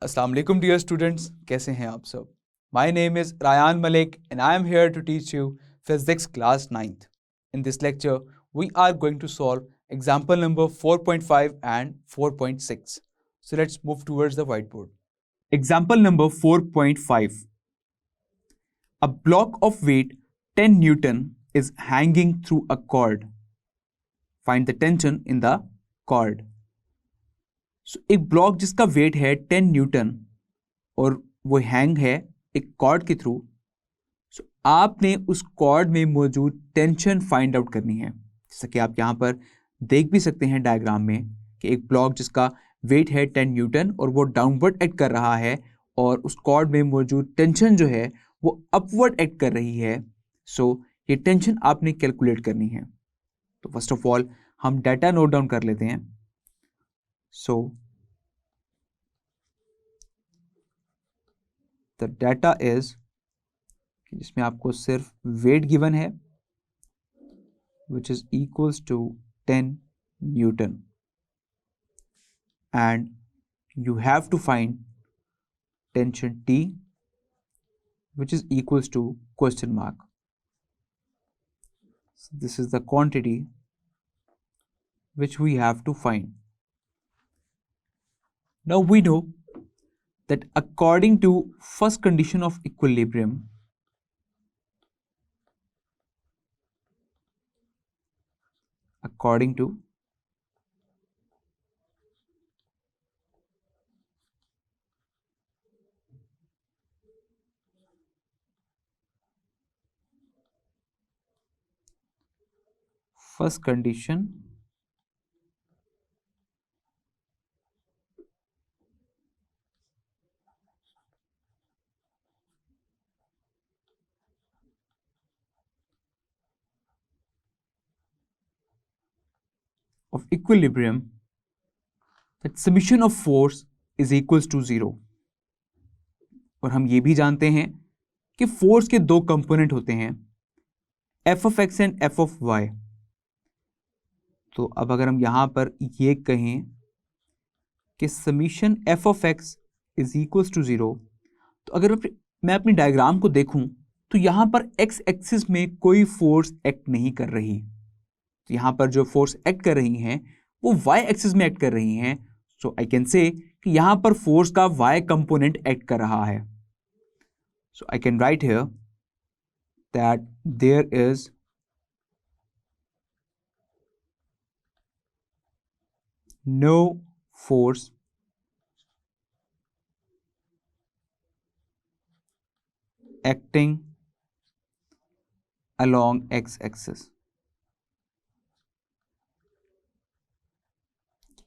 अस्सलाम वालेकुम dear students, कैसे हैं आप सब। My name is Rayan Malik and I am here to teach you physics class 9th. In this lecture, we are going to solve example number 4.5 and 4.6. So let's move towards the whiteboard. Example number 4.5. A block of weight 10 Newton is hanging through a cord. Find the tension in the cord. एक block जिसका wait है 10 Newton और वो hang है एक cord के through. आपने उस कॉर्ड में मौजूद टेंशन फाइंड आउट करनी है। जैसा कि आप यहाँ पर देख भी सकते हैं डायग्राम में कि एक ब्लॉक जिसका वेट है 10 न्यूटन और वो डाउनवर्ड एक्ट कर रहा है और उस कॉर्ड में मौजूद टेंशन जो है वो अपवर्ड एक्ट कर रही है। ये टेंशन आपने कैलकुलेट करनी है। तो फर्स्ट ऑफ ऑल हम डाटा नोट डाउन कर लेते हैं। द डाटा इज, जिसमें आपको सिर्फ वेट गिवन है which is equals to 10 Newton and you have to find tension T which is equals to question mark. So this is the quantity which we have to find. Now we know that according to first condition of equilibrium, according to first condition of equilibrium, that summation of force is equals to 0. और हम ये भी जानते हैं कि force के दो component होते हैं, f of x and f of y. तो अब अगर हम यहां पर ये कहें कि summation f of x is equals to 0, तो अगर मैं अपनी डायग्राम को देखूं तो यहां पर एक्स एक्सिस में कोई फोर्स एक्ट नहीं कर रही। तो यहां पर जो फोर्स एक्ट कर रही हैं वो वाई एक्सिस में एक्ट कर रही हैं। सो आई कैन से कि यहां पर फोर्स का वाई कंपोनेंट एक्ट कर रहा है। So I can write here that there is no force acting along x-axis।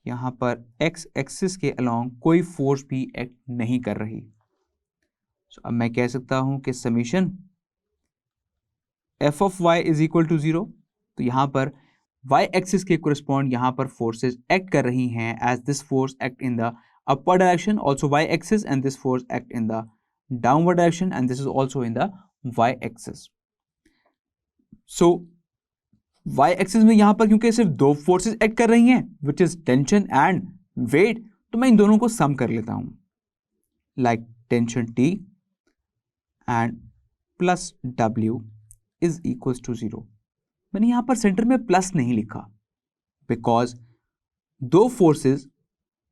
यहां पर x एक्सिस के अलोंग कोई फोर्स भी एक्ट नहीं कर रही। अब मैं कह सकता हूं कि summation f of y is equal to 0। तो यहां पर y एक्सिस के कोरिस्पॉन्ड यहां पर फोर्सेस एक्ट कर रही हैं as this force act in the upward direction, also y axis, and this force act in the downward direction, and this is also in the y axis. So y axis में यहां पर क्योंकि सिर्फ दो forces act कर रही हैं which is tension and weight, तो मैं इन दोनों को सम कर लेता हूं, like tension T and plus W is equals to 0। मैंने यहां पर सेंटर में प्लस नहीं लिखा बिकॉज दो फोर्सेस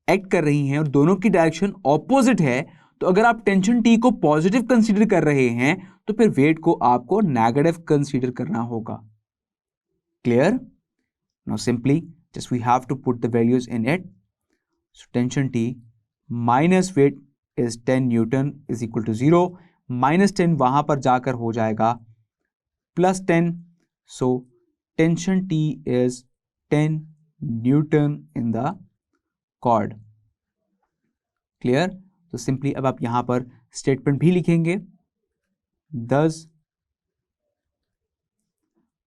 एक्ट कर रही हैं और दोनों की डायरेक्शन ऑपोजिट है। तो अगर आप टेंशन T को पॉजिटिव कंसीडर कर रहे हैं तो फिर वेट को आपको नेगेटिव कंसीडर करना होगा। Clear? Now simply just we have to put the values in it. So tension T minus weight is 10 Newton is equal to 0. Minus 10 वहां पर जाकर हो जाएगा plus 10. So tension T is 10 Newton in the cord. Clear? तो simply अब आप यहां पर स्टेटमेंट भी लिखेंगे, thus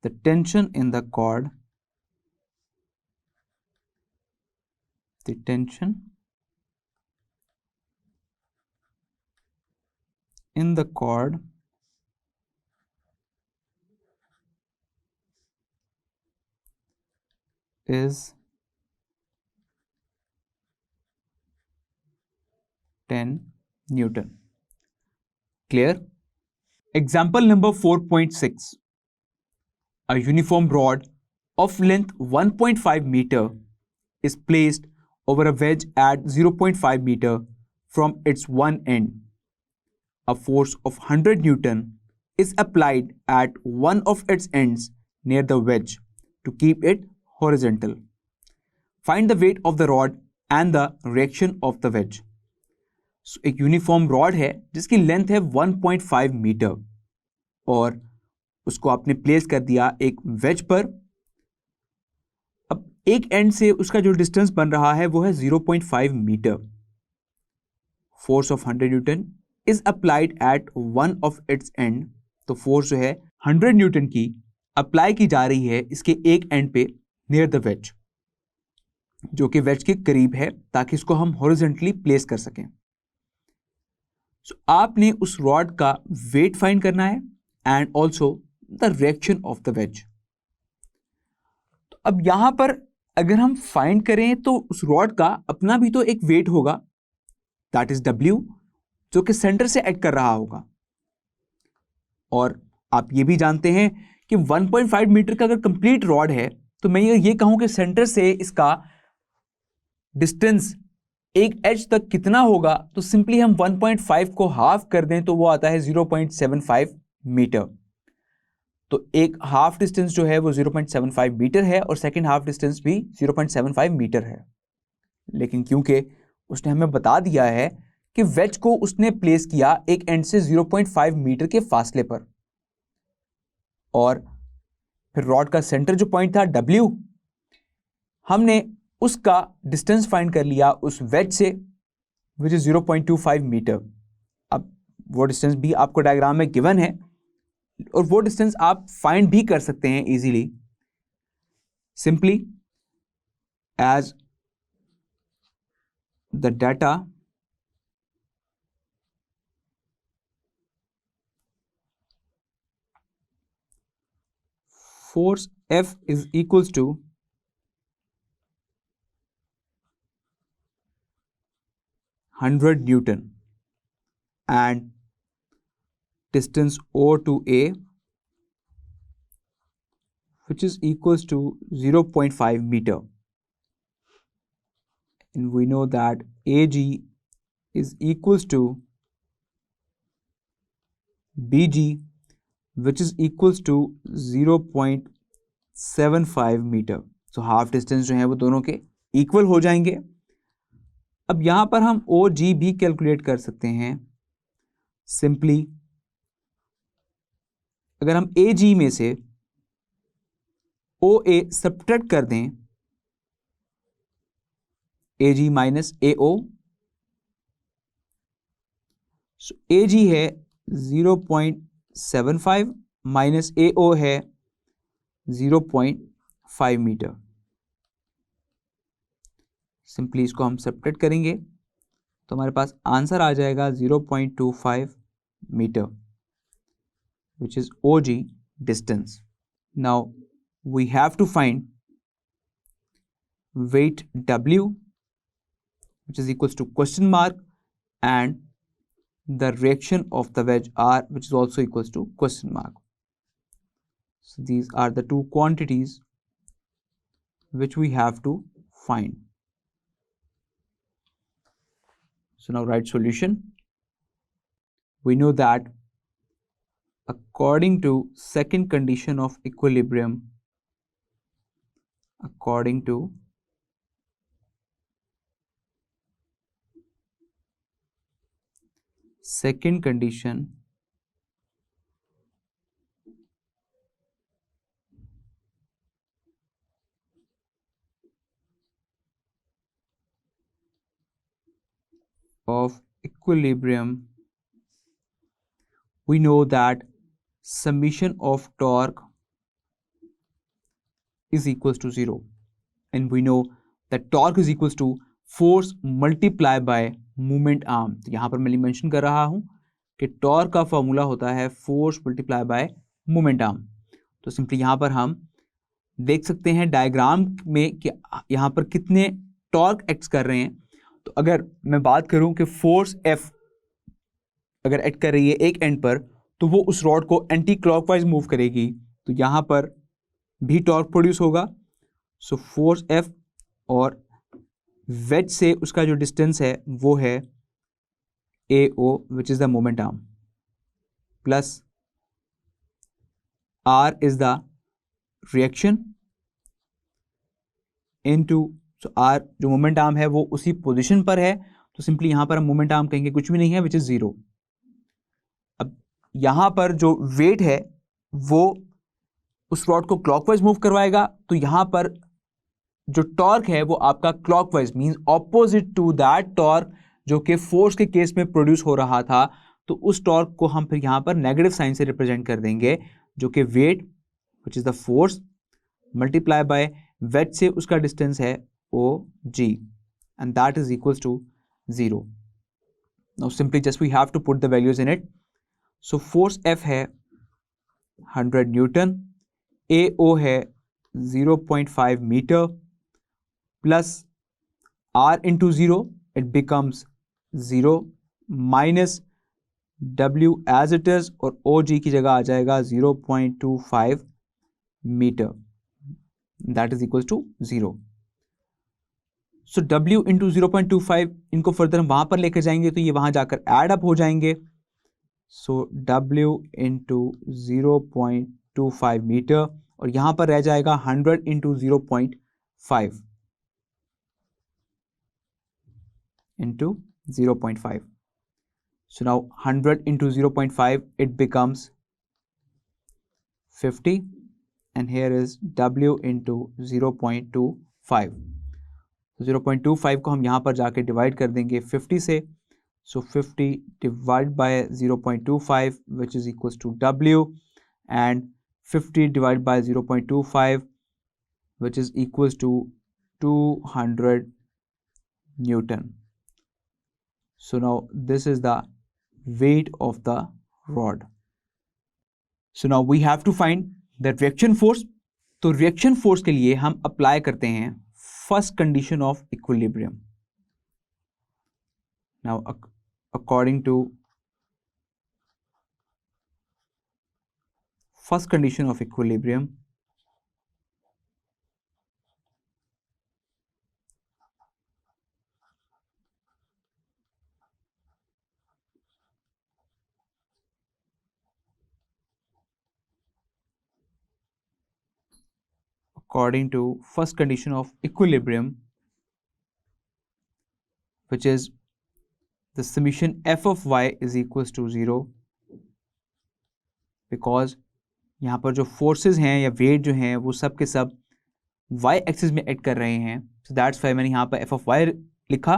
the tension in the cord, the tension in the cord is 10 Newton. Clear? Example number 4.6. A uniform rod of length 1.5 meter is placed over a wedge at 0.5 meter from its one end. A force of 100 Newton is applied at one of its ends near the wedge to keep it horizontal. Find the weight of the rod and the reaction of the wedge. So, एक uniform rod है जिसकी length है 1.5 metre और उसको आपने place कर दिया एक वेज पर. अब एक एंड से उसका जो डिस्टेंस बन रहा है वो है 0.5 metre. Force of 100 newton is applied at one of its end. तो फोर्स जो है 100 न्यूटन की अप्लाई की जा रही है इसके एक एंड पे नियर द वेज, जो कि वेज के करीब है ताकि इसको हम हॉरिजॉन्टली प्लेस कर सकें. सो आपने उस रॉड का वेट फाइंड करना है and also the reaction of the ways. तो अब यहां पर अगर हम फाइंड करें तो उस रॉड का अपना भी तो एक वेट होगा, दैट इज W, जो कि सेंटर से एक्ट कर रहा होगा. और आप ये भी जानते हैं कि 1.5 मीटर का अगर कंप्लीट रॉड है तो मैं ये कहूं कि सेंटर से इसका डिस्टेंस एक एज तक कितना होगा, तो सिंपली हम 1.5 को हाफ कर दें तो वो आता है 0.75 मीटर. तो एक हाफ डिस्टेंस जो है वो 0.75 मीटर है और सेकेंड हाफ डिस्टेंस भी 0.75 मीटर है. लेकिन क्योंकि उसने हमें बता दिया है कि वेज को उसने प्लेस किया एक एंड से 0.5 मीटर के फासले पर, और फिर रॉड का सेंटर जो पॉइंट था W, हमने उसका डिस्टेंस फाइंड कर लिया उस वेज से विच इज 0.25 मीटर. अब वो डिस्टेंस भी आपको डायग्राम में गिवन है और वो डिस्टेंस आप फाइंड भी कर सकते हैं easily, simply as the data force F is equals to 100 Newton and distance O to A, which is equals to 0.5 meter. And we know that AG is equals to BG, which is equals to 0.75 metre. So half distance जो है वो दोनों के equal हो जाएंगे. अब यहां पर हम OG भी कैलकुलेट कर सकते हैं. सिंपली अगर हम AG में से OA सब्ट्रैक्ट कर दें, AG माइनस AO, सो AG है 0.75 माइनस AO है 0.5 मीटर. सिंपली इसको हम सब्ट्रैक्ट करेंगे तो हमारे पास आंसर आ जाएगा 0.25 metre, which is OG distance. Now we have to find weight W, which is equals to question mark, and the reaction of the wedge R, which is also equals to question mark. So these are the two quantities which we have to find. So now write solution. We know that according to second condition of equilibrium, second condition of equilibrium, we know that summation of torque is equals to 0, and we know that torque is equals to force multiply by movement arm. तो यहां पर मैं mention कर रहा हूं कि torque का formula होता है force multiply bye movement arm. तो सिंपली यहां पर हम देख सकते हैं डायग्राम में कि यहां पर कितने टॉर्क एक्ट कर रहे हैं. तो अगर मैं बात करूं कि फोर्स F अगर एक्ट कर रही है एक एंड पर, तो वो उस रॉड को एंटी क्लॉकवाइज मूव करेगी, तो यहां पर भी टॉर्क प्रोड्यूस होगा। सो फोर्स F और वेज से उसका जो डिस्टेंस है वो है AO which is the moment arm, plus R is the reaction into, so R जो मोमेंट आर्म है वो उसी पोजीशन पर है, तो सिंपली यहां पर हम मोमेंट आर्म कहेंगे कुछ भी नहीं है विच इज 0। अब यहां पर जो वेट है वो उस रॉड को क्लॉकवाइज मूव करवाएगा, तो यहां पर जो टॉर्क है वो आपका clockwise means opposite to that torque जो कि फोर्स के केस में प्रोड्यूस हो रहा था, तो उस टॉर्क को हम फिर यहां पर नेगेटिव साइन से रिप्रेजेंट कर देंगे, जो कि weight which is the force multiply by weight से उसका डिस्टेंस है OG and that is equals to 0। Now simply just we have to put the values in it. So force F है 100 newton, AO है 0.5 metre, plus R into 0, it becomes 0 minus W as it is, और OG की जगह आ जाएगा 0.25 metre, that is equals to 0. So W into 0.25 इनको further हम वहां पर लेकर जाएंगे तो ये वहां जाकर एड अप हो जाएंगे। So W into 0.25 मीटर, और यहां पर रह जाएगा 100 into 0.5 into 0.5. So now 100 into 0.5, it becomes 50, and here is W into 0.25. 0.25 को हम यहाँ पर जाके डिवाइड कर देंगे 50 से, so 50 divided by 0.25 which is equals to W, and 50 divided by 0.25 which is equals to 200 Newton. So now this is the weight of the rod. So now we have to find the reaction force. तो reaction force के लिए हम apply करते हैं first condition of equilibrium. Now according to first condition of equilibrium, according to first condition of equilibrium, which is the summation f of y is equals to 0, because यहाँ पर जो forces हैं या वेट जो हैं वो सब के सब y एक्सिस में एक्ट कर रहे हैं, so that's why मैंने यहाँ पर f of y लिखा।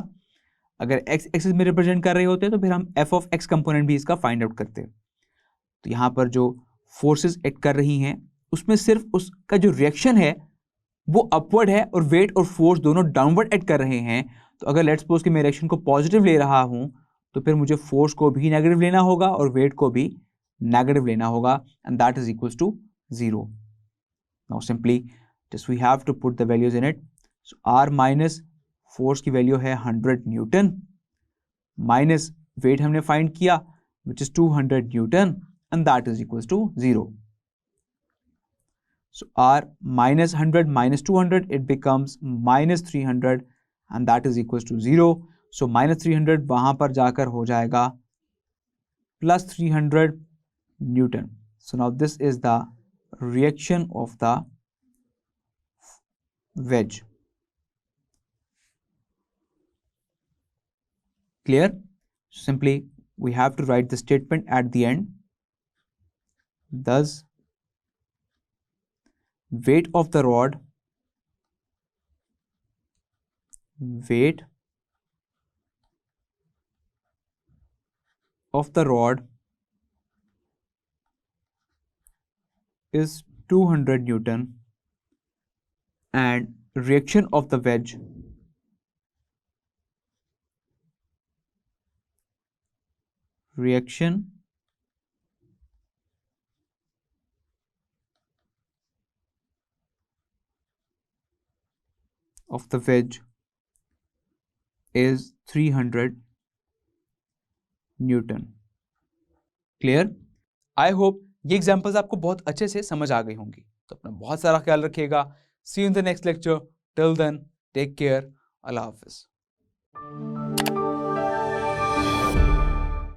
अगर x एक्सिस में रिप्रेजेंट कर रहे होते तो फिर हम f of x कंपोनेंट भी इसका फाइंड आउट करते। तो यहाँ पर जो फोर्सेस एक्ट कर रही हैं उसमें सिर्फ उसका जो रिएक्शन है वो अपवर्ड है, और वेट और फोर्स दोनों डाउनवर्ड एक्ट कर रहे हैं। तो अगर लेट्स सपोज कि मैं रिएक्शन को पॉजिटिव ले रहा हूं तो फिर मुझे फोर्स को भी नेगेटिव लेना होगा और वेट को भी नेगेटिव लेना होगा, and that is equals to 0। Now simply just we have to put the values in it. So R minus force की वैल्यू है 100 न्यूटन, माइनस वेट हमने फाइंड किया which is 200 newton, and that is equals to 0। So R minus 100 minus 200, it becomes minus 300, and that is equals to 0. So minus 300 वहां पर जाकर हो जाएगा plus 300 Newton. So now this is the reaction of the wedge. Clear? Simply we have to write the statement at the end. Thus weight of the rod, weight of the rod is 200 Newton, and reaction of the wedge of the wedge is 300 Newton. Clear? I hope ये examples आपको बहुत अच्छे से समझ आ गई होंगी। तो अपना बहुत सारा ख्याल रखिएगा। See you in the next lecture. Till then take care. अल्लाह हाफिज।